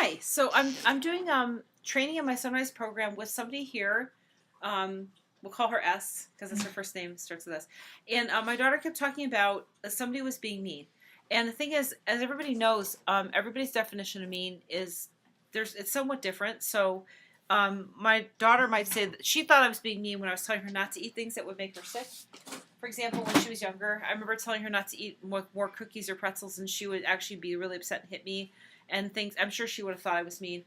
Hi. So I'm doing training in my Sunrise program with somebody here. We'll call her S because it's her first name, starts with S. And my daughter kept talking about somebody was being mean. And the thing is, as everybody knows, everybody's definition of mean is it's somewhat different. So my daughter might say that she thought I was being mean when I was telling her not to eat things that would make her sick. For example, when she was younger, I remember telling her not to eat more cookies or pretzels, and she would actually be really upset and hit me and things. I'm sure she would have thought I was mean.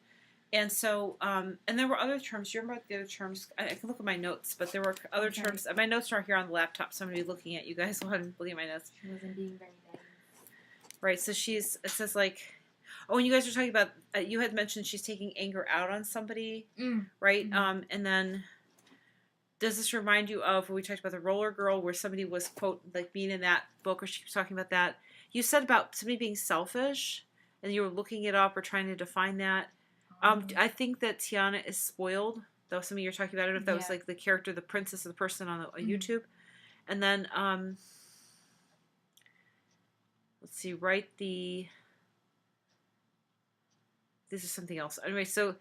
And so, and there were other terms. Do you remember the other terms? I can look at my notes, but there were other terms. My notes are here on the laptop, so I'm going to be looking at you guys while I'm looking at my notes. She wasn't being very nice. Right, so it says like, oh, and you guys were talking about, you had mentioned she's taking anger out on somebody, right? Mm-hmm. And then, does this remind you of when we talked about the roller girl, where somebody was, quote, like mean in that book, where she was talking about that? You said about somebody being selfish, and you were looking it up or trying to define that. I think that Tiana is spoiled. That was something you were talking about. I don't know if that was like the character, the princess, or the person on YouTube. And then, let's see, this is something else. Anyway, so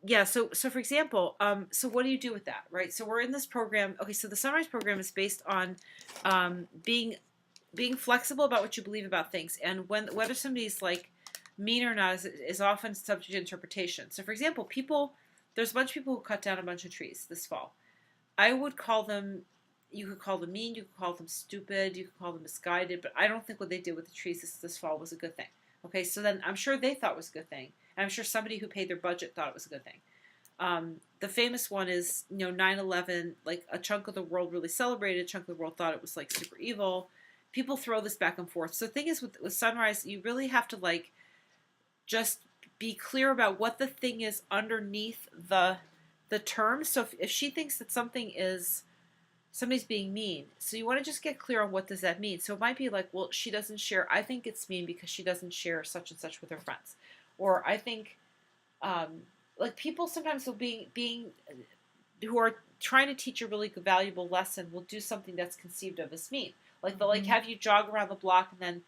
yeah, so for example, so what do you do with that, right? So we're in this program. Okay, so the Sunrise program is based on being flexible about what you believe about things, and whether somebody's like mean or not is often subject to interpretation. So for example, there's a bunch of people who cut down a bunch of trees this fall. I would call them, you could call them mean, you could call them stupid, you could call them misguided, but I don't think what they did with the trees this fall was a good thing. Okay, so then I'm sure they thought it was a good thing. And I'm sure somebody who paid their budget thought it was a good thing. The famous one is, 9/11, like a chunk of the world really celebrated, a chunk of the world thought it was like super evil. People throw this back and forth. So the thing is with Sunrise, you really have to like just be clear about what the thing is underneath the term. So if she thinks that somebody's being mean, so you want to just get clear on what does that mean. So it might be like, well, she doesn't share. I think it's mean because she doesn't share such and such with her friends, or I think, like people sometimes will being who are trying to teach a really valuable lesson will do something that's conceived of as mean. Like they'll like have you jog around the block and then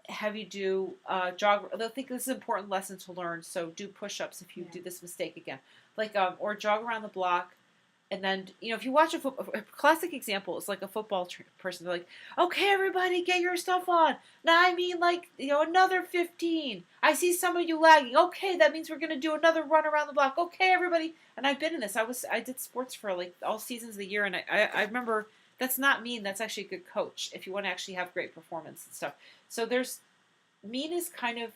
have you do jog. They'll think this is an important lesson to learn, so do push-ups if you do this mistake again. Like or jog around the block, and then if you watch a classic example is like a football person. They're like, okay, everybody, get your stuff on. Now I mean like another 15. I see some of you lagging. Okay, that means we're gonna do another run around the block. Okay, everybody. And I've been in this. I did sports for like all seasons of the year, and I remember. That's not mean. That's actually a good coach if you want to actually have great performance and stuff. So mean is kind of,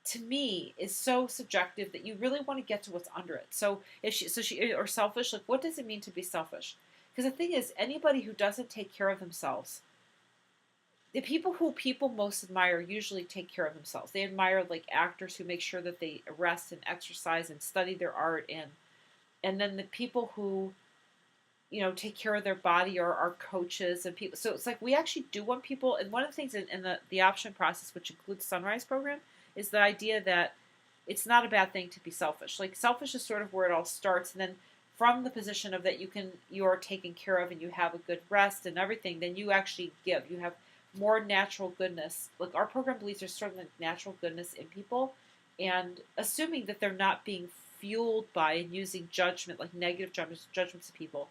to me, is so subjective that you really want to get to what's under it. So if she or selfish, like what does it mean to be selfish? Because the thing is, anybody who doesn't take care of themselves, the people who people most admire usually take care of themselves. They admire like actors who make sure that they rest and exercise and study their art, and then the people who take care of their body or are coaches and people. So it's like we actually do want people. And one of the things in the option process, which includes Sunrise program, is the idea that it's not a bad thing to be selfish. Like selfish is sort of where it all starts, and then from the position of that you are taken care of and you have a good rest and everything, then you actually give. You have more natural goodness. Like our program believes there's sort of like natural goodness in people, and assuming that they're not being fueled by and using judgment, like negative judgments of people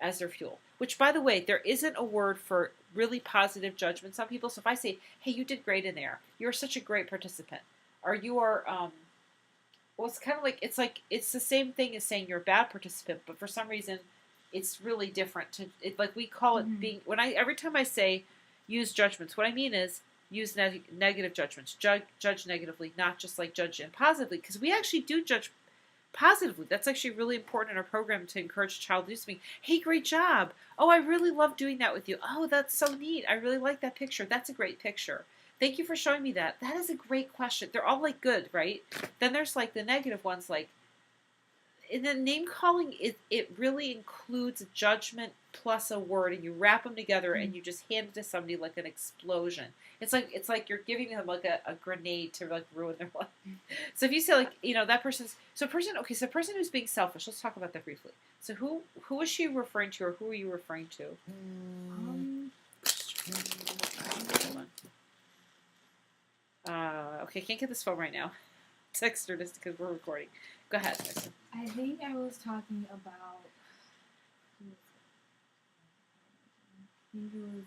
as their fuel. Which, by the way, there isn't a word for really positive judgments on people. So if I say, hey, you did great in there. You're such a great participant. Or you are, well, it's kind of like, it's the same thing as saying you're a bad participant, but for some reason, it's really different. Like we call it being, every time I say use judgments, what I mean is use negative judgments. Judge negatively, not just like judge positively, because we actually do judge positively. That's actually really important in our program to encourage a child to do something. Hey, great job. Oh, I really love doing that with you. Oh, that's so neat. I really like that picture. That's a great picture. Thank you for showing me that. That is a great question. They're all like good, right? Then there's like the negative ones, like in the name calling, it really includes judgment plus a word, and you wrap them together and you just hand it to somebody like an explosion. It's like you're giving them like a grenade to like ruin their life. So if you say like that person's so a person who's being selfish. Let's talk about that briefly. So who is she referring to, or who are you referring to? Hold on. Okay, can't get this phone right now. text her just because we're recording. Go ahead. I think I was talking about. I think it was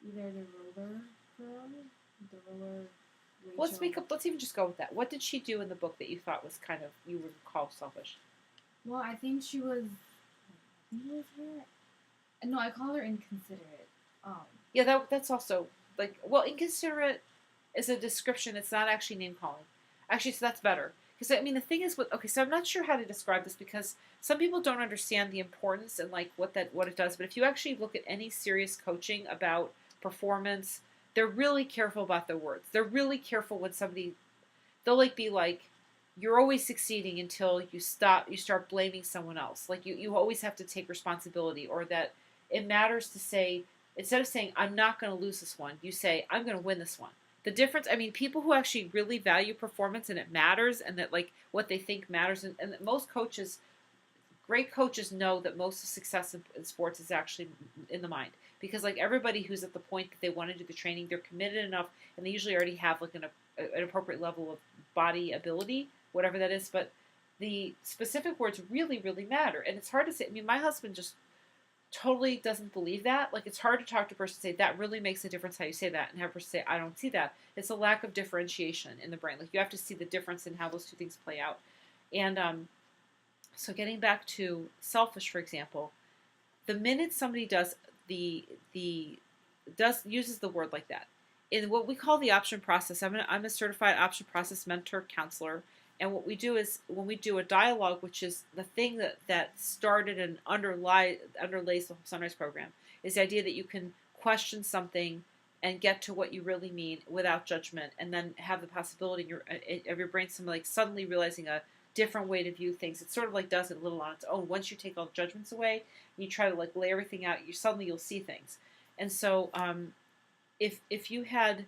either the roller girl, the roller. Rachel. Let's even just go with that. What did she do in the book that you thought was kind of you would call selfish? Well, I think she was. I think it was her. No, I call her inconsiderate. Yeah, that's also like inconsiderate is a description. It's not actually name calling. Actually, so that's better. Because I mean, the thing is, so I'm not sure how to describe this because some people don't understand the importance and like what it does. But if you actually look at any serious coaching about performance, they're really careful about their words. They're really careful when they'll be like, you're always succeeding until you start blaming someone else. Like you always have to take responsibility, or that it matters to say, instead of saying, I'm not going to lose this one, you say, I'm going to win this one. The difference, I mean, people who actually really value performance and it matters and that like what they think matters, and that most coaches, great coaches know that most of success in sports is actually in the mind. Because like everybody who's at the point that they want to do the training, they're committed enough and they usually already have like an appropriate level of body ability, whatever that is. But the specific words really, really matter. And it's hard to say. I mean, my husband just totally doesn't believe that. Like, it's hard to talk to a person and say, that really makes a difference how you say that, and have a person say, I don't see that. It's a lack of differentiation in the brain. Like, you have to see the difference in how those two things play out. And so getting back to selfish, for example, the minute somebody uses the word like that, in what we call the option process, I'm a certified option process mentor counselor. And what we do is when we do a dialogue, which is the thing that started and underlays the whole Sunrise program, is the idea that you can question something and get to what you really mean without judgment, and then have the possibility of your brain suddenly realizing a different way to view things. It sort of like does it a little on its own. Once you take all the judgments away, and you try to like lay everything out, you'll see things. And so if you had,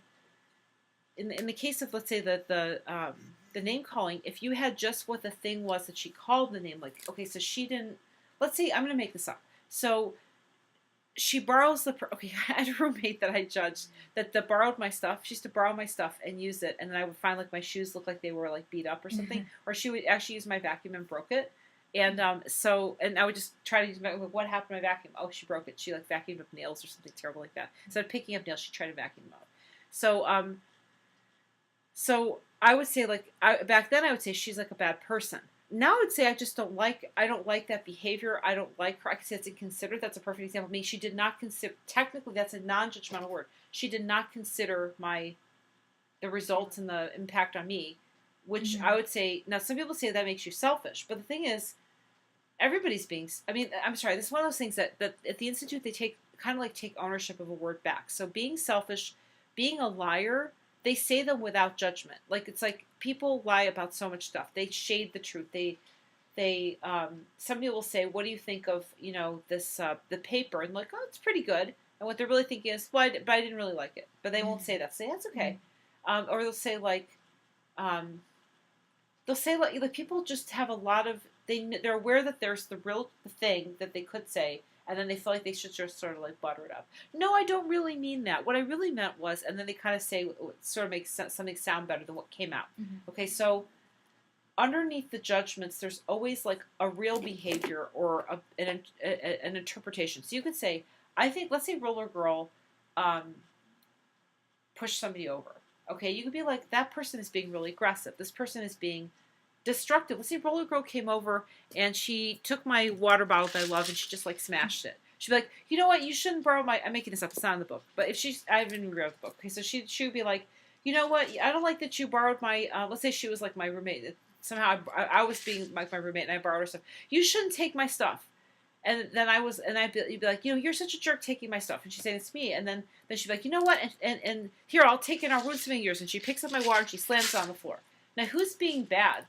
in the case of, let's say, the name calling, if you had just what the thing was that she called the name, like, okay, so she didn't, let's say, I'm going to make this up. So she borrows okay, I had a roommate that I judged that borrowed my stuff. She used to borrow my stuff and use it, and then I would find like my shoes looked like they were like beat up or something, or she would actually use my vacuum and broke it. And and I would just try to use what happened to my vacuum? Oh, she broke it. She like vacuumed up nails or something terrible like that. Instead of picking up nails, she tried to vacuum them out. So I would say back then I would say she's like a bad person. Now I would say I don't like that behavior. I don't like her. I could say it's inconsiderate. That's a perfect example of me. She did not consider, technically that's a non-judgmental word. She did not consider the results and the impact on me, which I would say, now some people say that makes you selfish, but the thing is, everybody's being, I'm sorry, this is one of those things that at the Institute they take ownership of a word back. So being selfish, being a liar, they say them without judgment. Like, it's like people lie about so much stuff. They shade the truth. Some people will say, what do you think of, this, the paper? And like, oh, it's pretty good. And what they're really thinking is, well, but I didn't really like it. But they won't say that. Say, that's okay. Or they'll say like people just have a lot of, they're aware that there's the real thing that they could say, and then they feel like they should just sort of like butter it up. No, I don't really mean that. What I really meant was, and then they kind of say, sort of makes something sound better than what came out. Okay, so underneath the judgments, there's always like a real behavior or an interpretation. So you could say, I think, let's say Roller Girl pushed somebody over. Okay, you could be like, that person is being really aggressive. This person is being destructive. Let's say Roller Girl came over and she took my water bottle that I love and she just like smashed it. She'd be like, you know what, you shouldn't borrow I'm making this up, it's not in the book, but if I haven't even read the book. Okay, so she would be like, you know what, I don't like that you borrowed my, let's say she was like my roommate. Somehow I was being like my roommate and I borrowed her stuff. You shouldn't take my stuff. And then you'd be like, you're such a jerk taking my stuff. And she'd say this to me. And then she'd be like, you know what, and here, I'll take it, I'll ruin something of yours. And she picks up my water and she slams it on the floor. Now, who's being bad?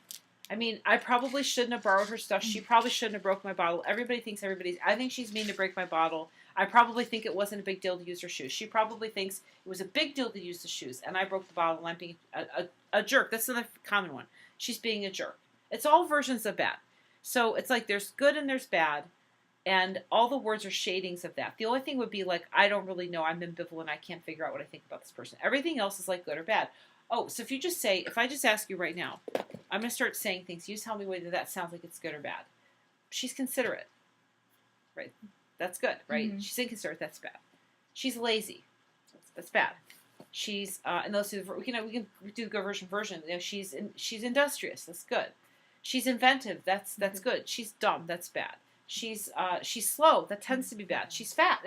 I mean, I probably shouldn't have borrowed her stuff. She probably shouldn't have broke my bottle. Everybody thinks I think she's mean to break my bottle. I probably think it wasn't a big deal to use her shoes. She probably thinks it was a big deal to use the shoes. And I broke the bottle and I'm being a jerk. That's another common one. She's being a jerk. It's all versions of bad. So it's like there's good and there's bad. And all the words are shadings of that. The only thing would be like, I don't really know. I'm ambivalent. I can't figure out what I think about this person. Everything else is like good or bad. Oh, so if I just ask you right now, I'm going to start saying things. You tell me whether that sounds like it's good or bad. She's considerate, right? That's good, right? Mm-hmm. She's inconsiderate. That's bad. She's lazy. That's bad. She's and those two, we can do the version. You know, she's industrious. That's good. She's inventive. That's good. She's dumb. That's bad. She's slow. That tends to be bad. She's fat.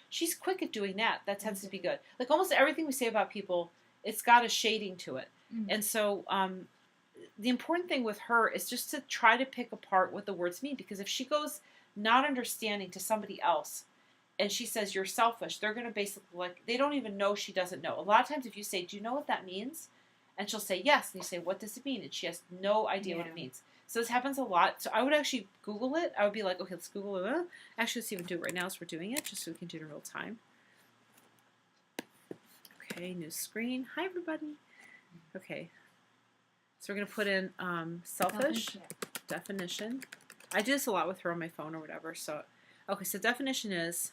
She's quick at doing that. That tends to be good. Like almost everything we say about people, it's got a shading to it. Mm-hmm. And so the important thing with her is just to try to pick apart what the words mean, because if she goes not understanding to somebody else and she says you're selfish, they're going to basically, like, they don't even know she doesn't know. A lot of times if you say, do you know what that means? And she'll say yes, and you say, what does it mean? And she has no idea what it means. So this happens a lot. So I would actually Google it. I would be like, okay, let's Google it. Actually, let's even do it right now as we're doing it, just so we can do it in real time. Okay, new screen. Hi, everybody. Okay. So we're going to put in selfish definition. I do this a lot with her on my phone or whatever. So, okay, so definition is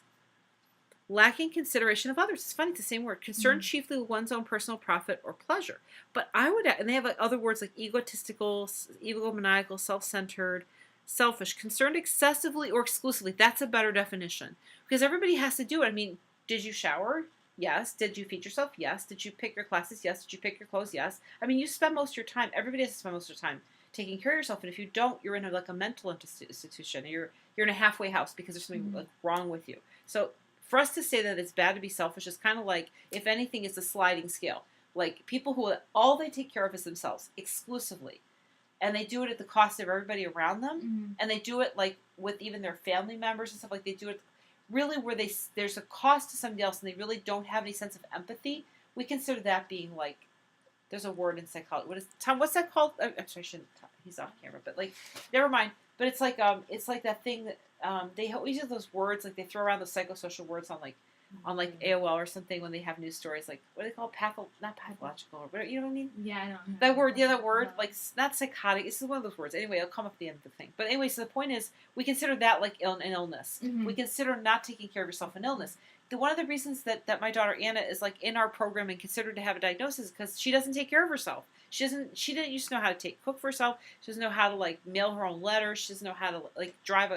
lacking consideration of others. It's funny, it's the same word. Concerned chiefly with one's own personal profit or pleasure. But I would, and they have like other words like egotistical, egomaniacal, self-centered, selfish, concerned excessively or exclusively. That's a better definition. Because everybody has to do it. I mean, did you shower? Yes. Did you feed yourself? Yes. Did you pick your classes? Yes. Did you pick your clothes? Yes. I mean, you spend most of your time, everybody has to spend most of their time taking care of yourself. And if you don't, you're in like a mental institution. You're in a halfway house because there's something like wrong with you. So for us to say that it's bad to be selfish is kind of like, if anything, it's a sliding scale. Like people who all they take care of is themselves exclusively. And they do it at the cost of everybody around them. And they do it like with even their family members and stuff. Like they do it really where there's a cost to somebody else and they really don't have any sense of empathy. We consider that being like, there's a word in psychology. What's that called? I'm sorry, I shouldn't. He's off camera, but like, never mind. But it's like that thing that they always use those words, like they throw around those psychosocial words on like AOL or something when they have news stories, like what do they call it? Not pathological, or whatever, you know what I mean? Yeah, I don't know. That word, the other word, like not psychotic. This is one of those words. Anyway, it'll come up at the end of the thing. But anyway, so the point is, we consider that like an illness. We consider not taking care of yourself an illness. One of the reasons that my daughter Anna is like in our program and considered to have a diagnosis is because she doesn't take care of herself. She didn't used to know how to cook for herself. She doesn't know how to like mail her own letters. She doesn't know how to like drive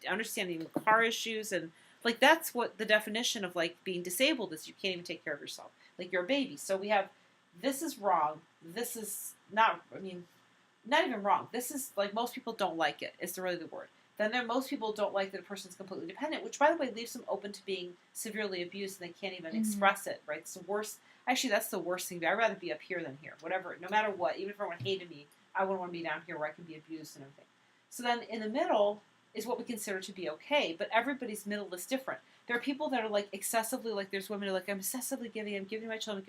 understand even car issues, and like that's what the definition of like being disabled is. You can't even take care of yourself. Like you're a baby. So we have, this is wrong. This is not, I mean, not even wrong. This is like, most people don't like it. Is really the word. Then most people don't like that a person's completely dependent, which by the way leaves them open to being severely abused and they can't even express it, right? It's the worst. Actually, that's the worst thing. I'd rather be up here than here. Whatever, no matter what, even if everyone hated me, I wouldn't want to be down here where I can be abused and everything. So then in the middle is what we consider to be okay, but everybody's middle is different. There are people that are like excessively, like there's women who are like, I'm excessively giving, I'm giving my children,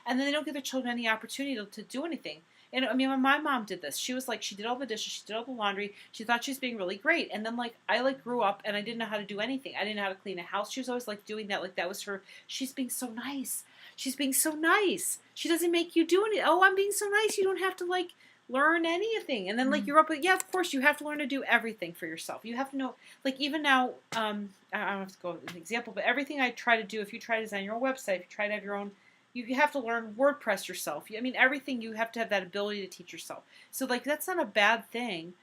and then they don't give their children any opportunity to do anything. And I mean, when my mom did this, she was like, she did all the dishes, she did all the laundry, she thought she was being really great. And then like, I like grew up and I didn't know how to do anything. I didn't know how to clean a house. She was always like doing that. Like that was her, she's being so nice. She's being so nice. She doesn't make you do anything. Oh, I'm being so nice. You don't have to like learn anything. And then like you're up, yeah, of course you have to learn to do everything for yourself. You have to know, like even now, I don't have to go with an example, but everything I try to do, if you try to design your own website, if you try to have your own, you have to learn WordPress yourself. I mean, everything you have to have that ability to teach yourself. So like, that's not a bad thing.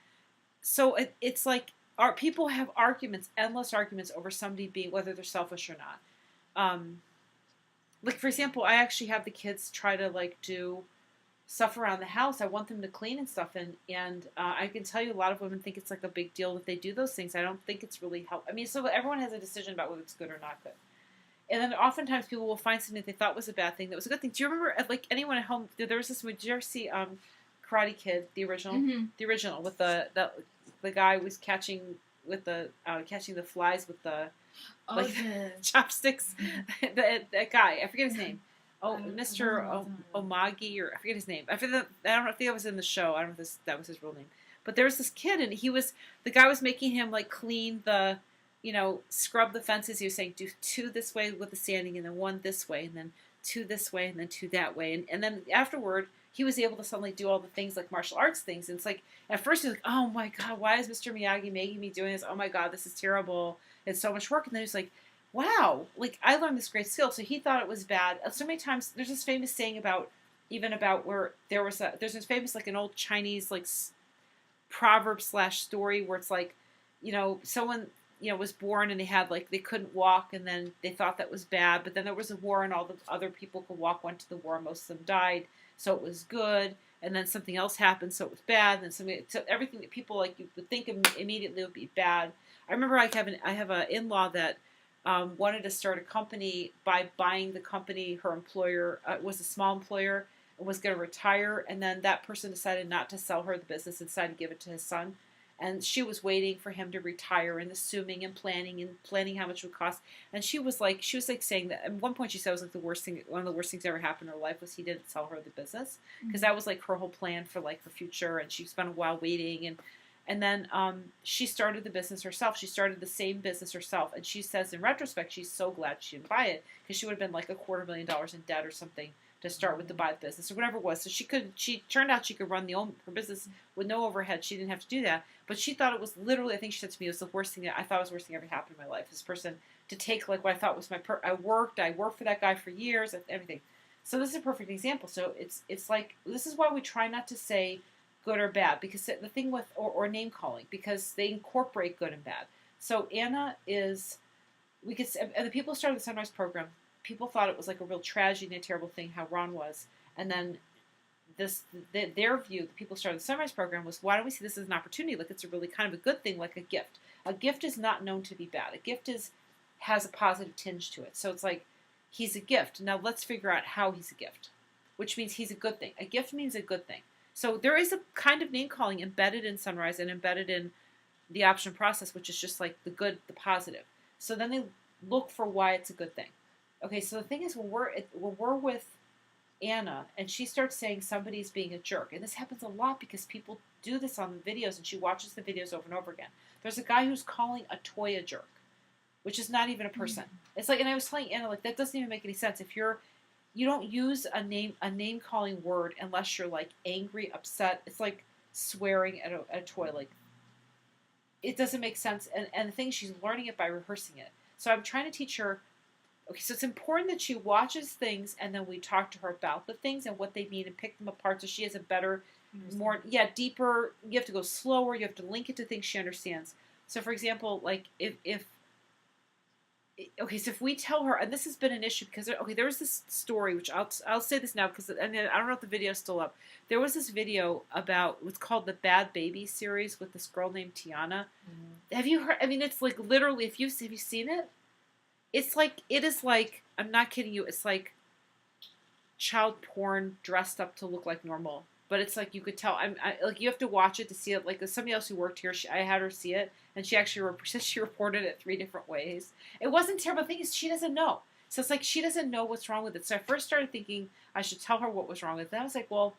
So it's like, people have arguments, endless arguments over somebody being, whether they're selfish or not. Like for example, I actually have the kids try to like do stuff around the house. I want them to clean and stuff, and I can tell you a lot of women think it's like a big deal that they do those things. I don't think it's really help. I mean, so everyone has a decision about whether it's good or not good. And then oftentimes people will find something that they thought was a bad thing that was a good thing. Do you remember, like anyone at home, there was this, did you ever see Karate Kid, the original? The original, with the guy was catching the flies with the chopsticks. that guy, I forget his name. Oh, Mr. Omagi, or I forget his name. I think that was in the show. I don't know if that was his real name. But there was this kid, and the guy was making him like clean the, scrub the fences. He was saying, do 2 this way with the sanding, and then 1 this way, and then 2 this way, and then 2 that way. And then afterward, he was able to suddenly do all the things like martial arts things. And it's like, at first he was like, oh my God, why is Mr. Miyagi making me doing this? Oh my God, this is terrible. It's so much work. And then he's like, wow, like I learned this great skill. So he thought it was bad. So many times, there's this famous saying about even about where there's this famous like an old Chinese like proverb slash story where it's like, someone was born and they had like they couldn't walk, and then they thought that was bad, but then there was a war and all the other people could walk, went to the war, most of them died, so it was good, and then something else happened, so it was bad, and then so everything that people like you would think immediately would be bad. I remember I have an in-law that wanted to start a company by buying the company. Her employer was a small employer and was going to retire, and then that person decided not to sell her the business and decided to give it to his son. And she was waiting for him to retire and assuming and planning how much it would cost. And she was like saying that at one point she said it was like one of the worst things that ever happened in her life was he didn't sell her the business, because that was like her whole plan for like the future. And she spent a while waiting, and then she started the business herself. She started the same business herself. And she says in retrospect, she's so glad she didn't buy it, because she would have been like $250,000 in debt or something to start with, to buy the business or whatever it was. So she turned out she could run her business with no overhead. She didn't have to do that. But she thought it was literally, I think she said to me, it was the worst thing that I thought was the worst thing that ever happened in my life. This person to take like what I thought was I worked for that guy for years, everything. So this is a perfect example. So it's like, this is why we try not to say good or bad, because the thing with, or name calling, because they incorporate good and bad. So Anna is, and the people who started the Sunrise program, people thought it was like a real tragedy and a terrible thing how Ron was. And then their view, the people who started the Sunrise program, was, why don't we see this as an opportunity? Like it's a really kind of a good thing, like a gift. A gift is not known to be bad. A gift has a positive tinge to it. So it's like, he's a gift. Now let's figure out how he's a gift, which means he's a good thing. A gift means a good thing. So there is a kind of name calling embedded in Sunrise and embedded in the option process, which is just like the good, the positive. So then they look for why it's a good thing. Okay, so the thing is, when we're with Anna and she starts saying somebody's being a jerk, and this happens a lot because people do this on the videos, and she watches the videos over and over again. There's a guy who's calling a toy a jerk, which is not even a person. Mm-hmm. It's like, and I was telling Anna, like, that doesn't even make any sense. If you don't use a name calling word unless you're like angry, upset. It's like swearing at a toy. Like, it doesn't make sense. And the thing is, she's learning it by rehearsing it. So I'm trying to teach her. Okay, so it's important that she watches things, and then we talk to her about the things and what they mean and pick them apart, so she has a better, deeper. You have to go slower. You have to link it to things she understands. So, for example, like if we tell her, and this has been an issue because there was this story, which I'll say this now because I don't know if the video's still up. There was this video about what's called the Bad Baby series with this girl named Tiana. Mm-hmm. Have you heard? I mean, it's like literally, have you seen it? It is like, I'm not kidding you, it's like child porn dressed up to look like normal. But it's like, you could tell, like, you have to watch it to see it. Like, there's somebody else who worked here, I had her see it, and she actually she reported it 3 different ways. It wasn't terrible. The thing is, she doesn't know. So it's like, she doesn't know what's wrong with it. So I first started thinking I should tell her what was wrong with it. Then I was like, well,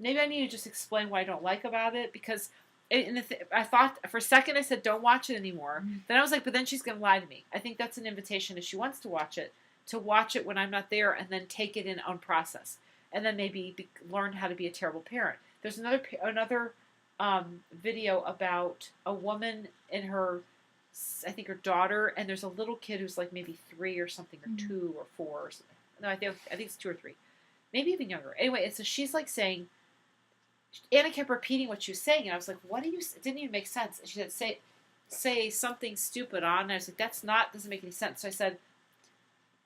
maybe I need to just explain what I don't like about it, because I thought for a second I said don't watch it anymore. Mm-hmm. Then I was like, but then she's going to lie to me. I think that's an invitation if she wants to watch it when I'm not there, and then take it in on process, and then maybe learn how to be a terrible parent. There's another video about a woman and her daughter, and there's a little kid who's like maybe 3 or something, or mm-hmm. 2 or 4 or something. No, I think it's 2 or 3, maybe even younger. Anyway, so she's like saying. Anna kept repeating what she was saying, and I was like, what are you... It didn't even make sense. And she said, say something stupid on, and I was like, doesn't make any sense. So I said,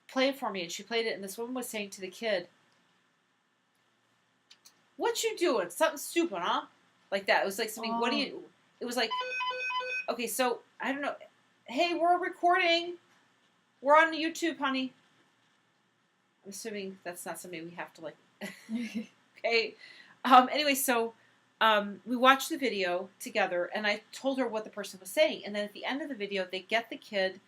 play it for me, and she played it, and this woman was saying to the kid, what you doing? Something stupid, huh? Like that. It was like something, what do you... It was like, okay, so, I don't know. Hey, we're recording. We're on YouTube, honey. I'm assuming that's not something we have to, like... Okay. Anyway, so we watched the video together, and I told her what the person was saying. And then at the end of the video, they get the kid.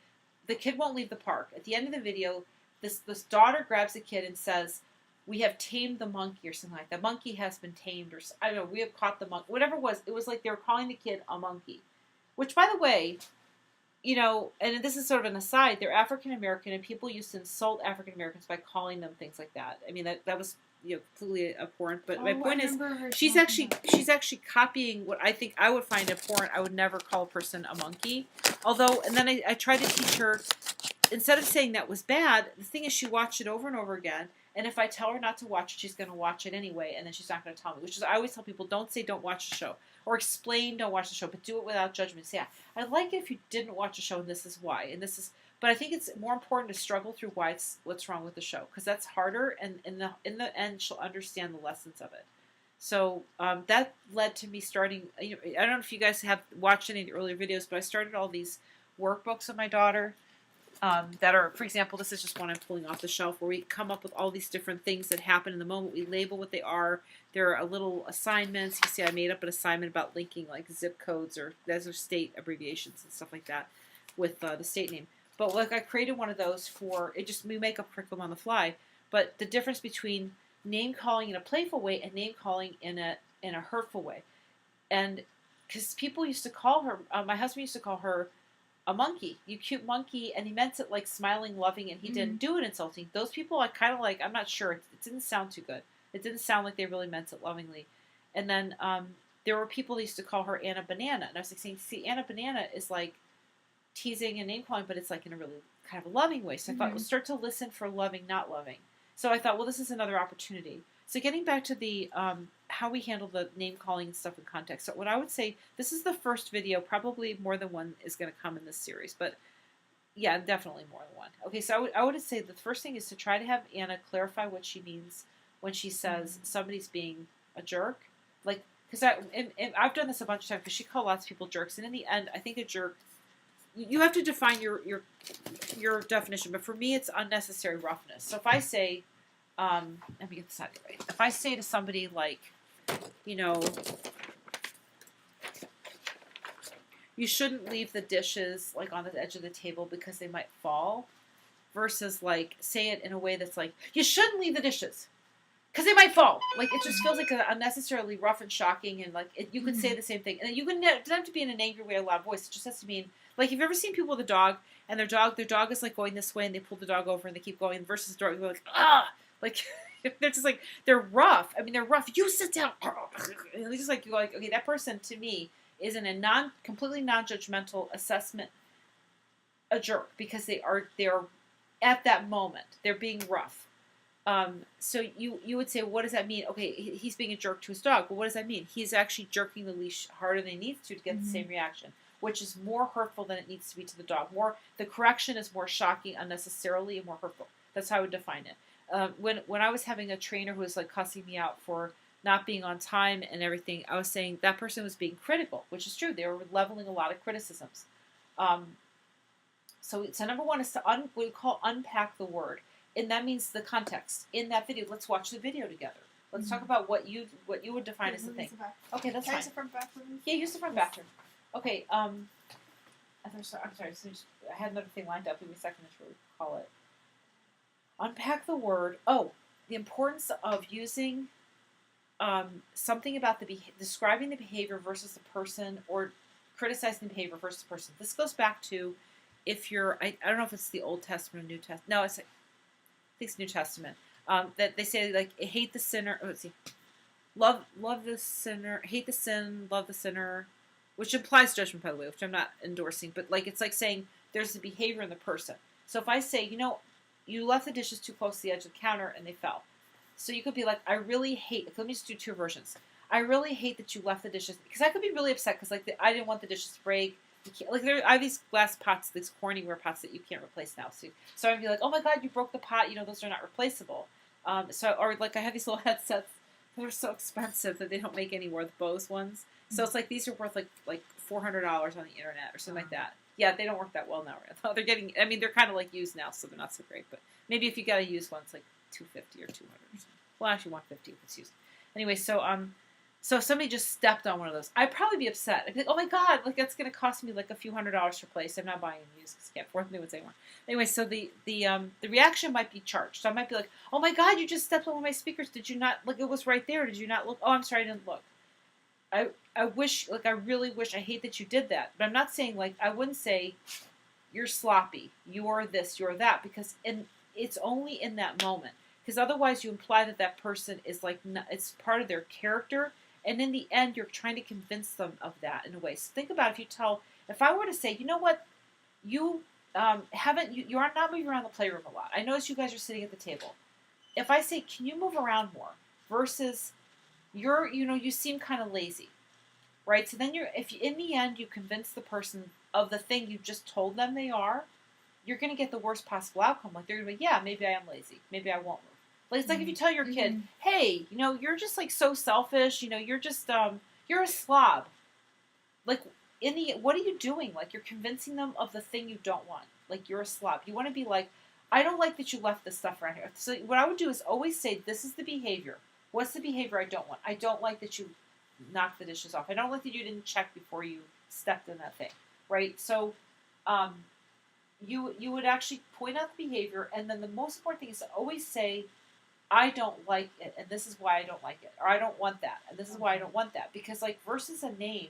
The kid won't leave the park. At the end of the video, this daughter grabs the kid and says, we have tamed the monkey, or something like that. The monkey has been tamed, or I don't know, we have caught the monkey. Whatever it was like they were calling the kid a monkey. Which, by the way, and this is sort of an aside, they're African American, and people used to insult African Americans by calling them things like that. I mean, that was... completely abhorrent. But my point is, she's actually copying what I think I would find abhorrent. I would never call a person a monkey. Although, and then I tried to teach her, instead of saying that was bad, the thing is, she watched it over and over again, And if I tell her not to watch it, she's going to watch it anyway, and then she's not going to tell me. Which is, I always tell people, don't say don't watch the show, or explain don't watch the show, but do it without judgment. Say, yeah, I'd like it if you didn't watch the show, and this is why, and this is. But I think it's more important to struggle through what's wrong with the show, because that's harder, and in the end, she'll understand the lessons of it. So that led to me starting. I don't know if you guys have watched any of the earlier videos, but I started all these workbooks with my daughter. That are, for example, this is just one I'm pulling off the shelf, where we come up with all these different things that happen in the moment. We label what they are. There are little assignments. You see, I made up an assignment about linking like zip codes or those are state abbreviations and stuff like that with the state name. But like I created one of those for it. Just we make up curriculum on the fly. But the difference between name calling in a playful way and name calling in a hurtful way, and because people used to call her, my husband used to call her a monkey, you cute monkey, and he meant it like smiling, loving, and he didn't do it insulting. Those people are kind of like, I'm not sure, it didn't sound too good. It didn't sound like they really meant it lovingly. And then there were people that used to call her Anna Banana, and I was like saying, see, Anna Banana is like teasing and name calling, but it's like in a really kind of a loving way. So I thought, we'll start to listen for loving, not loving. So I thought, well, this is another opportunity. So getting back to the how we handle the name calling and stuff in context. So what I would say, this is the first video, probably more than one is going to come in this series, but yeah, definitely more than one. Okay, so I would say the first thing is to try to have Anna clarify what she means when she says somebody's being a jerk. Like, because I've done this a bunch of times, because she called lots of people jerks, and in the end, I think a jerk, you have to define your definition, but for me, it's unnecessary roughness. So if I say, let me get this out of the way. If I say to somebody like, you know, you shouldn't leave the dishes like on the edge of the table because they might fall, versus like say it in a way that's like, you shouldn't leave the dishes because they might fall. Like it just feels like unnecessarily rough and shocking, and like you could say the same thing, and you can, it doesn't have to be in an angry way or loud voice. It just has to mean like, have you ever seen people with a dog and their dog is like going this way and they pull the dog over and they keep going, versus the dog like like they're just like, they're rough. I mean, they're rough. You sit down. And it's just like, you're like, okay, that person to me is in a completely non-judgmental assessment a jerk, because they're at that moment they're being rough. So you would say, what does that mean? Okay, he's being a jerk to his dog. Well, what does that mean? He's actually jerking the leash harder than he needs to get the same reaction, which is more hurtful than it needs to be to the dog. The correction is more shocking unnecessarily and more hurtful. That's how I would define it. When I was having a trainer who was like cussing me out for not being on time and everything, I was saying that person was being critical, which is true. They were leveling a lot of criticisms. So number one is to what we call unpack the word, and that means the context in that video. Let's watch the video together. Let's talk about what you would define as the thing. Okay, that's fine. Use the front bathroom? Yeah, use the front bathroom. Okay. I'm sorry. So I had another thing lined up. Give me a second to recall it. Unpack the word. Oh, the importance of using something about describing the behavior versus the person, or criticizing the behavior versus the person. This goes back to if you're, I don't know if it's the Old Testament or New Testament. No, I think it's New Testament. That they say like, hate the sinner. Oh, let's see. Love the sinner. Hate the sin. Love the sinner. Which implies judgment, by the way, which I'm not endorsing. But like, it's like saying there's the behavior in the person. So if I say, you left the dishes too close to the edge of the counter and they fell. So you could be like, I really hate, let me just do two versions. I really hate that you left the dishes, because I could be really upset because like I didn't want the dishes to break. I have these glass pots, these cornyware pots that you can't replace now. So I'd be like, oh my God, you broke the pot. Those are not replaceable. Or like I have these little headsets that are so expensive that they don't make anymore, the Bose ones. So it's like these are worth like $400 on the internet or something like that. Yeah, they don't work that well now. They're they're kind of like used now, so they're not so great. But maybe if you got a used one, it's like $250 or $200 or something. Well, actually, $150 if it's used. Anyway, so if somebody just stepped on one of those, I'd probably be upset. I'd be like, oh my God, like that's going to cost me like a few $100s to replace. I'm not buying them used because I can't afford them anymore. Anyway, so the reaction might be charged. So I might be like, oh my God, you just stepped on one of my speakers. Did you not look? It was right there. Did you not look? Oh, I'm sorry, I didn't look. I wish, like, I really wish, I hate that you did that. But I'm not saying, like, I wouldn't say, you're sloppy, you're this, you're that, because it's only in that moment. Because otherwise you imply that person is, like, it's part of their character, and in the end you're trying to convince them of that in a way. So think about if I were to say, you know what, you are not moving around the playroom a lot. I notice you guys are sitting at the table. if I say, can you move around more, versus you seem kind of lazy, right? So then if in the end you convince the person of the thing you just told them they are, you're going to get the worst possible outcome. Like they're going to be, yeah, maybe I am lazy. Maybe I won't move. Like it's like if you tell your kid, hey, you're just like so selfish. You're just you're a slob. Like what are you doing? Like you're convincing them of the thing you don't want. Like you're a slob. You want to be like, I don't like that you left this stuff around here. So what I would do is always say, this is the behavior. What's the behavior I don't want? I don't like that you knocked the dishes off. I don't like that you didn't check before you stepped in that thing, right? So, um, you would actually point out the behavior, and then the most important thing is to always say, I don't like it, and this is why I don't like it, or I don't want that, and this is why I don't want that. Because like versus a name,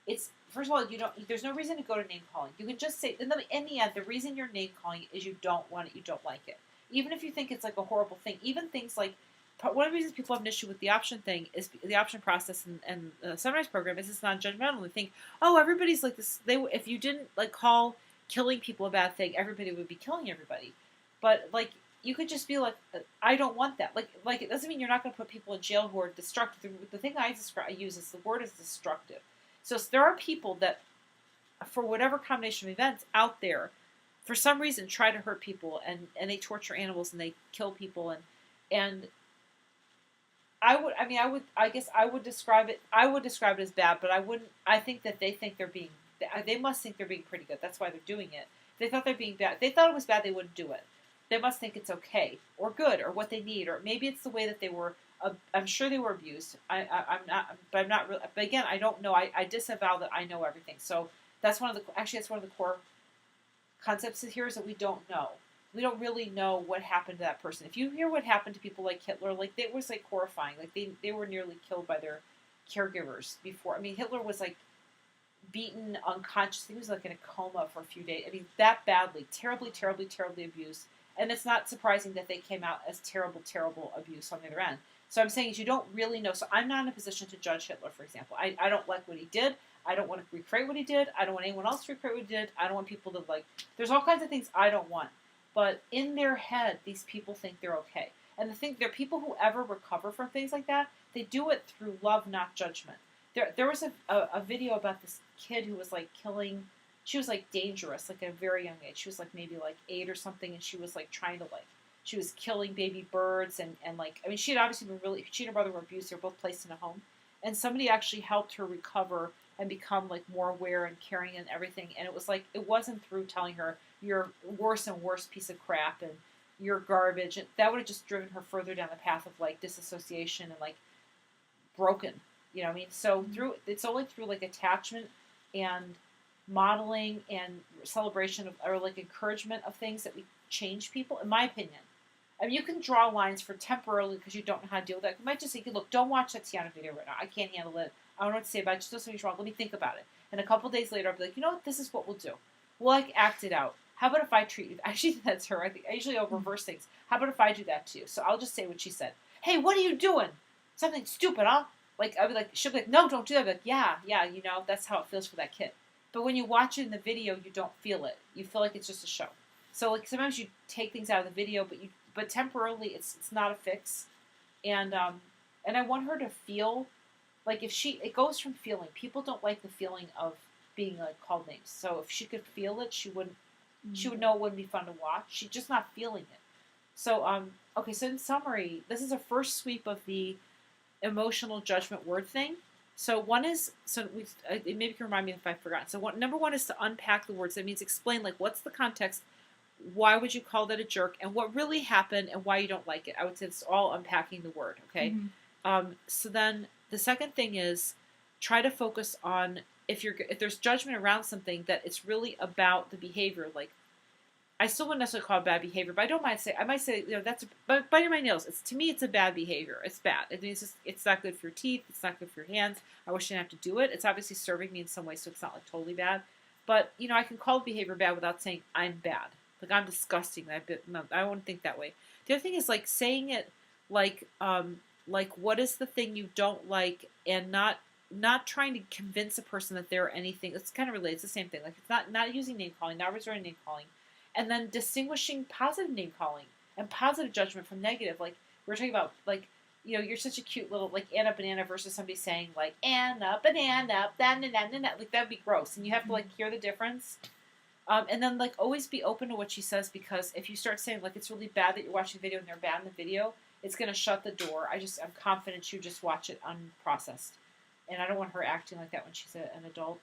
it's first of all you don't. There's no reason to go to name calling. You can just say in the end, the reason you're name calling is you don't want it, you don't like it. Even if you think it's like a horrible thing, even things like one of the reasons people have an issue with the option thing is the option process and the sunrise program is it's non-judgmental. They think, oh, everybody's like this. If you didn't like call killing people a bad thing, everybody would be killing everybody. But like you could just be like, I don't want that. Like it doesn't mean you're not going to put people in jail who are destructive. The thing I use is the word is destructive. So there are people that, for whatever combination of events out there, for some reason try to hurt people and they torture animals and they kill people and I guess I would describe it as bad, but I wouldn't. I think that they must think they're being pretty good. That's why they're doing it. If they thought they're being bad. If they thought it was bad, they wouldn't do it. They must think it's okay or good or what they need, or maybe it's the way that they were. I'm sure they were abused. I'm not, but I'm not really. But again, I don't know. I disavow that I know everything. So that's one of the core concepts here is that we don't know. We don't really know what happened to that person. If you hear what happened to people like Hitler, like it was like horrifying. Like they were nearly killed by their caregivers before. I mean, Hitler was like beaten unconscious. He was like in a coma for a few days. I mean, that badly, terribly, terribly, terribly abused. And it's not surprising that they came out as terrible, terrible abuse on the other end. So I'm saying is you don't really know. So I'm not in a position to judge Hitler, for example. I don't like what he did. I don't want to recreate what he did. I don't want anyone else to recreate what he did. I don't want people to like. There's all kinds of things I don't want. But in their head, these people think they're okay. And the thing, there are people who ever recover from things like that. They do it through love, not judgment. There was a video about this kid who was like killing. She was like dangerous, like at a very young age. She was like maybe like 8 or something, and she was like trying to like. She was killing baby birds and like. I mean, she had obviously been really. She and her brother were abused. They were both placed in a home, and somebody actually helped her recover and become like more aware and caring and everything. And it was like it wasn't through telling her you're worse and worse piece of crap and you're garbage. And that would have just driven her further down the path of like disassociation and like broken. You know what I mean? So it's only through like attachment and modeling and celebration of or like encouragement of things that we change people, in my opinion. I mean, you can draw lines for temporarily because you don't know how to deal with that. You might just say, look, don't watch that Tiana video right now. I can't handle it. I don't know what to say about it. Just do something wrong. Let me think about it. And a couple days later, I'll be like, you know what? This is what we'll do. We'll like act it out. How about if I treat you? Actually, that's her. I usually I'll reverse things. How about if I do that to you? So I'll just say what she said. Hey, what are you doing? Something stupid, huh? Like I'll be like, she'll be like, no, don't do that. I'll be like, yeah, that's how it feels for that kid. But when you watch it in the video, you don't feel it. You feel like it's just a show. So like sometimes you take things out of the video, but temporarily it's not a fix. And I want her to feel like it goes from feeling. People don't like the feeling of being like called names. So if she could feel it, she would know it wouldn't be fun to watch. She's just not feeling it. So okay. So in summary, this is a first sweep of the emotional judgment word thing. So one is maybe you can remind me if I've forgotten. So number one is to unpack the words. That means explain like what's the context, why would you call that a jerk, and what really happened, and why you don't like it. I would say it's all unpacking the word. Okay. Mm-hmm. So then the second thing is try to focus on if there's judgment around something that it's really about the behavior. Like I still wouldn't necessarily call it bad behavior, but I might say that's biting my nails. To me it's a bad behavior. It's bad. It means it's not good for your teeth. It's not good for your hands. I wish I didn't have to do it. It's obviously serving me in some way, so it's not like totally bad. But I can call behavior bad without saying I'm bad. Like I'm disgusting. I wouldn't think that way. The other thing is like saying it like what is the thing you don't like, and not trying to convince a person that they're anything. It's kind of related. It's the same thing. Like it's not using name calling, not resorting to name calling. And then distinguishing positive name calling. and positive judgment from negative. Like we're talking about, like, you know, you're such a cute little, like, Anna Banana versus somebody saying, like, Anna Banana, like, that'd be gross. And you have to, like, hear the difference. And then, like, always be open to what she says, because if you start saying, like, it's really bad that you're watching the video and they're bad in the video, it's going to shut the door. I'm confident she'll just watch it unprocessed. And I don't want her acting like that when she's an adult.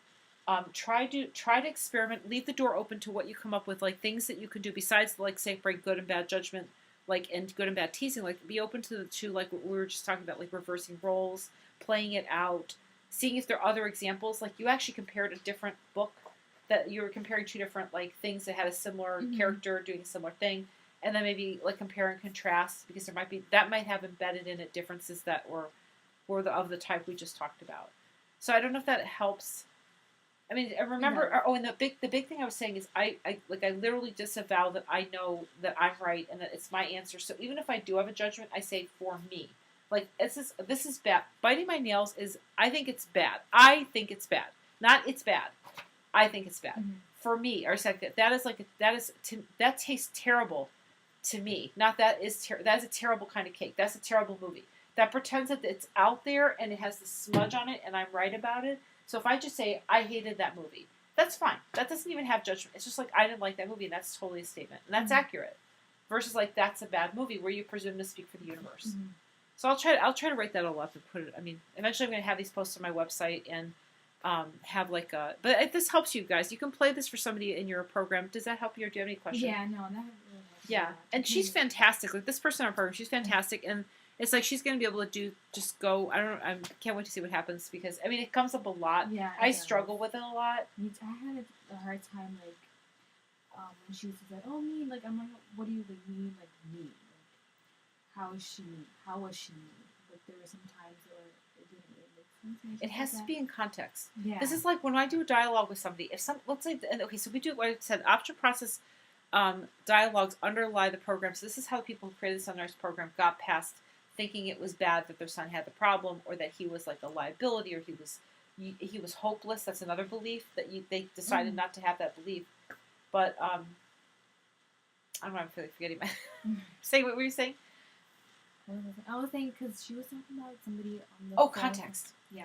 Try to experiment. Leave the door open to what you come up with, like, things that you can do besides, like, separate good and bad judgment, like, and good and bad teasing. Like, be open to like what we were just talking about, like reversing roles, playing it out, seeing if there are other examples. Like, you actually compared a different book, that you were comparing two different, like, things that had a similar character doing a similar thing, and then maybe, like, compare and contrast, because that might have embedded in it differences that were of the type we just talked about. So I don't know if that helps. I mean, I remember. Oh, and the big thing I was saying is I literally disavow that I know that I'm right and that it's my answer. So even if I do have a judgment, I say for me. Like, this is bad. Biting my nails is, I think it's bad. I think it's bad. Not it's bad. I think it's bad. For me, or second, that tastes terrible to me. Not that is a terrible kind of cake. That's a terrible movie. That pretends that it's out there and it has the smudge on it and I'm right about it. So if I just say, I hated that movie, that's fine. That doesn't even have judgment. It's just like, I didn't like that movie, and that's totally a statement. And that's accurate. Versus, like, that's a bad movie, where you presume to speak for the universe. So I'll try to write that all up and put it, I mean, eventually I'm going to have these posted on my website and have, like, but if this helps you guys, you can play this for somebody in your program. Does that help you, or do you have any questions? Yeah, no, that really helps. Yeah, and she's fantastic. Like, this person in our program, she's fantastic, and it's like she's going to be able to I can't wait to see what happens, because, I mean, it comes up a lot. Yeah, I struggle with it a lot. I had a hard time, like, when she was like, oh, me, like, I'm like, what do you, like, mean, like, me? Like, how is she me? How was she me? Like, there were some times where it didn't really make sense. It has to be in context. Yeah. This is like when I do a dialogue with somebody. Let's say, okay, so we do what I said, option process dialogues underlie the program. So this is how people who created the Sunrise program got past thinking it was bad that their son had the problem, or that he was, like, a liability, or he was hopeless. That's another belief that they decided not to have that belief. But I don't know. I'm forgetting my. Say what were you saying? I was saying, because she was talking about somebody on the. Oh, context. Yeah.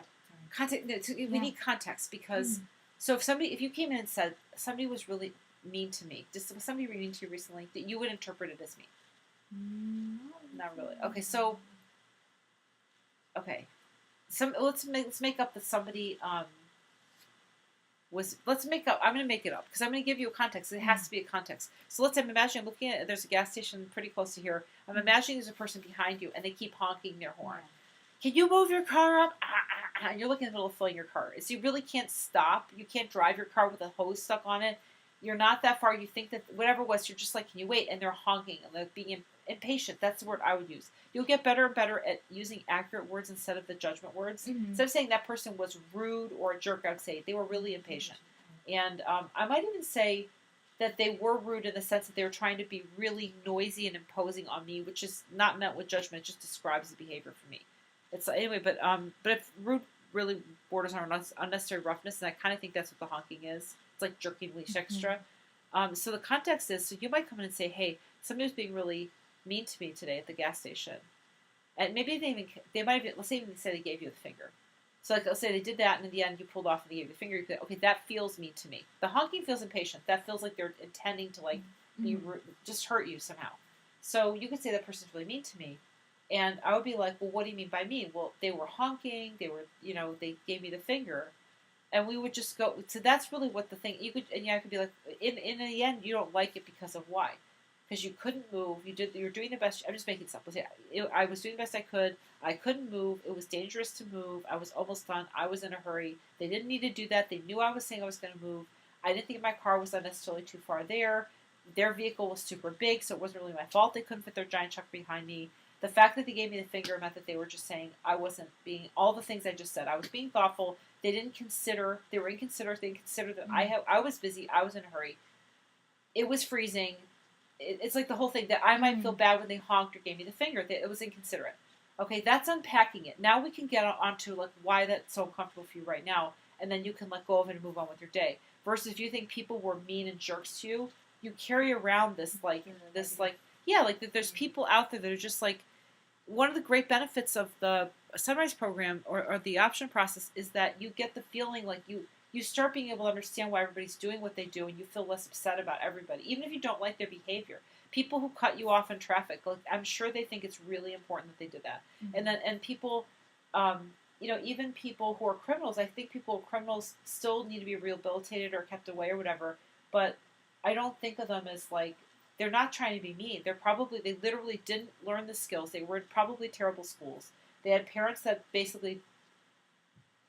Context. No, we need context, because so if you came in and said somebody was really mean to me, was somebody mean to you recently, that you would interpret it as mean. Not really. Okay, so let's make up that somebody I'm going to make it up, because I'm going to give you a context. It has to be a context. So let's say I'm looking at, there's a gas station pretty close to here. I'm imagining there's a person behind you and they keep honking their horn. Can you move your car up? And you're looking in the middle of filling your car. So you really can't stop. You can't drive your car with a hose stuck on it. You're not that far. You think that whatever it was, you're just like, can you wait? And they're honking and they're being impatient. That's the word I would use. You'll get better and better at using accurate words instead of the judgment words. Instead of saying that person was rude or a jerk, I would say they were really impatient. And I might even say that they were rude in the sense that they were trying to be really noisy and imposing on me, which is not meant with judgment. It just describes the behavior for me. It's anyway, but if rude really borders on unnecessary roughness, and I kind of think that's what the honking is. It's like jerking leash extra. So the context is, so you might come in and say, hey, somebody was being really mean to me today at the gas station. And maybe they might have, let's say even say they gave you the finger. So, like, let's say they did that, and in the end you pulled off and they gave you the finger. You could, okay, that feels mean to me. The honking feels impatient. That feels like they're intending to, like, just hurt you somehow. So you could say that person's really mean to me. And I would be like, well, what do you mean by mean? Well, they were honking. They were, they gave me the finger. And we would just go, so that's really what the thing, I could be like, in the end, you don't like it because of why? Because you couldn't move. You were doing the best. I'm just making this up. I was doing the best I could. I couldn't move. It was dangerous to move. I was almost done. I was in a hurry. They didn't need to do that. They knew I was saying I was going to move. I didn't think my car was unnecessarily too far there. Their vehicle was super big, so it wasn't really my fault they couldn't fit their giant truck behind me. The fact that they gave me the finger meant that they were just saying I wasn't being, all the things I just said. I was being thoughtful. They were inconsiderate. They didn't consider that I was busy. I was in a hurry. It was freezing. It's like the whole thing that I might feel bad when they honked or gave me the finger. That it was inconsiderate. Okay, that's unpacking it. Now we can get onto like why that's so uncomfortable for you right now, and then you can let go of it and move on with your day. Versus if you think people were mean and jerks to you, you carry around this yeah, like that there's people out there that are just like, one of the great benefits of the Sunrise program or the option process is that you get the feeling like you start being able to understand why everybody's doing what they do, and you feel less upset about everybody, even if you don't like their behavior. People who cut you off in traffic, like, I'm sure they think it's really important that they did that. Mm-hmm. And people, even people who are criminals, I think people criminals still need to be rehabilitated or kept away or whatever. But I don't think of them as like, they're not trying to be mean. They literally didn't learn the skills. They were in probably terrible schools. They had parents that basically,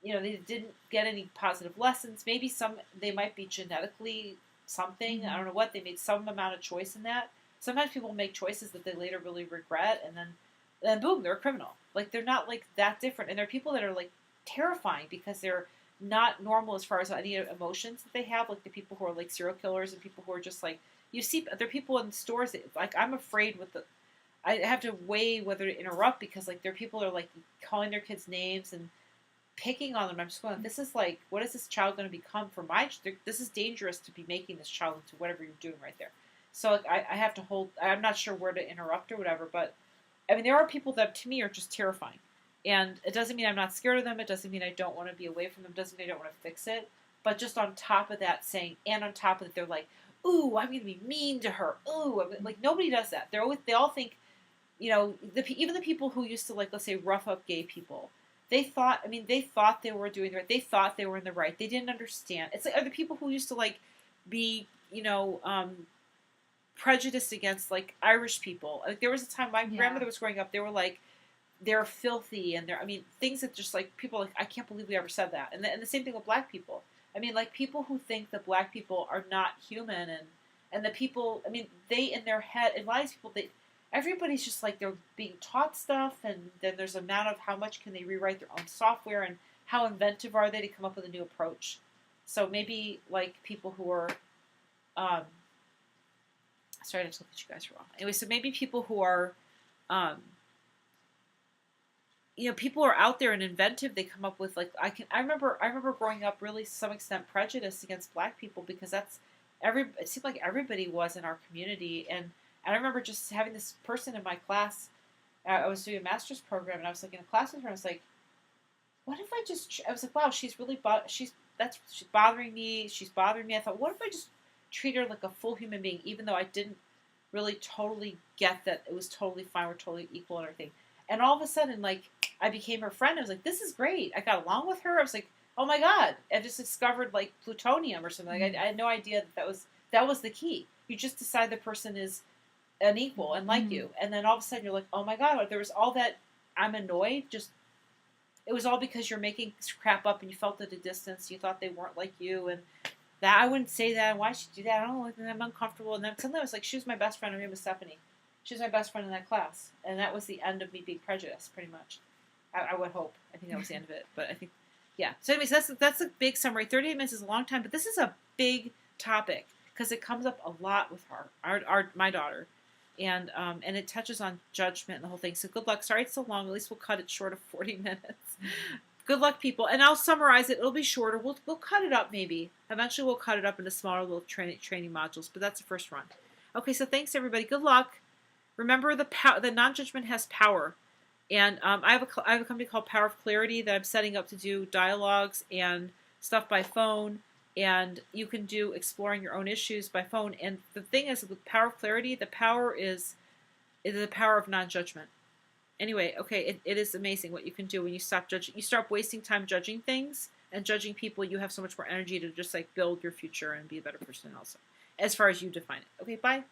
they didn't get any positive lessons. Maybe they might be genetically something. Mm-hmm. I don't know what. They made some amount of choice in that. Sometimes people make choices that they later really regret, and then boom, they're a criminal. Like, they're not like that different. And there are people that are like terrifying because they're not normal as far as any emotions that they have. Like the people who are like serial killers and people who are just like, you see, there are people in stores that, like, I'm afraid I have to weigh whether to interrupt because like there are people that are like calling their kids names and picking on them. I'm just going, this is like, what is this child going to become for this is dangerous to be making this child into whatever you're doing right there. So like, I have to I'm not sure where to interrupt or whatever, but I mean, there are people that to me are just terrifying. And it doesn't mean I'm not scared of them. It doesn't mean I don't want to be away from them. It doesn't mean I don't want to fix it. But just on top of that and on top of it, they're like, ooh, I'm going to be mean to her. Ooh, like, nobody does that. They all think, even the people who used to, like, let's say, rough up gay people, they thought they were doing the right. They thought they were in the right. They didn't understand. It's like, are the people who used to, like, be, prejudiced against, like, Irish people. Like, there was a time my grandmother was growing up, they were like, they're filthy, and things that just, like, people, like, I can't believe we ever said that. And the same thing with black people. I mean, like, people who think that black people are not human, and the people, they, in their head, and a lot of these people, everybody's just like, they're being taught stuff, and then there's an amount of how much can they rewrite their own software, and how inventive are they to come up with a new approach. So maybe, like, people who are, sorry to look at you guys wrong. Anyway, so maybe people who are, people are out there and inventive. They come up with, like, I remember growing up really to some extent prejudiced against black people because it seemed like everybody was in our community. And I remember just having this person in my class. I was doing a master's program, and I was like in a class with her. I was like, what if I was like, wow, she's really she's bothering me. She's bothering me. I thought, what if I just treat her like a full human being, even though I didn't really totally get that it was totally fine, we're totally equal and everything. And all of a sudden, like, I became her friend. I was like, this is great. I got along with her. I was like, oh my God, I just discovered, like, plutonium or something. Like, I had no idea that was the key. You just decide the person is an equal and like you. And then all of a sudden you're like, oh my God, there was all that, I'm annoyed. It was all because you're making crap up and you felt at a distance. You thought they weren't like you. And that, I wouldn't say that. Why should you do that? I don't know. And I'm uncomfortable. And then suddenly I was like, she was my best friend. Her name was Stephanie. She was my best friend in that class. And that was the end of me being prejudiced, pretty much. I would hope. I think that was the end of it. But I think, yeah. So anyways, that's a big summary. 38 minutes is a long time, but this is a big topic because it comes up a lot with my daughter. And it touches on judgment and the whole thing. So good luck. Sorry it's so long. At least we'll cut it short of 40 minutes. Good luck, people. And I'll summarize it. It'll be shorter. We'll cut it up maybe. Eventually we'll cut it up into smaller little training modules. But that's the first run. Okay, so thanks, everybody. Good luck. Remember, the non-judgment has power. And I have a company called Power of Clarity that I'm setting up to do dialogues and stuff by phone. And you can do exploring your own issues by phone. And the thing is, with Power of Clarity, the power is the power of non-judgment. Anyway, okay, it is amazing what you can do when you stop judging. You start wasting time judging things and judging people. You have so much more energy to just, like, build your future and be a better person also, as far as you define it. Okay, bye.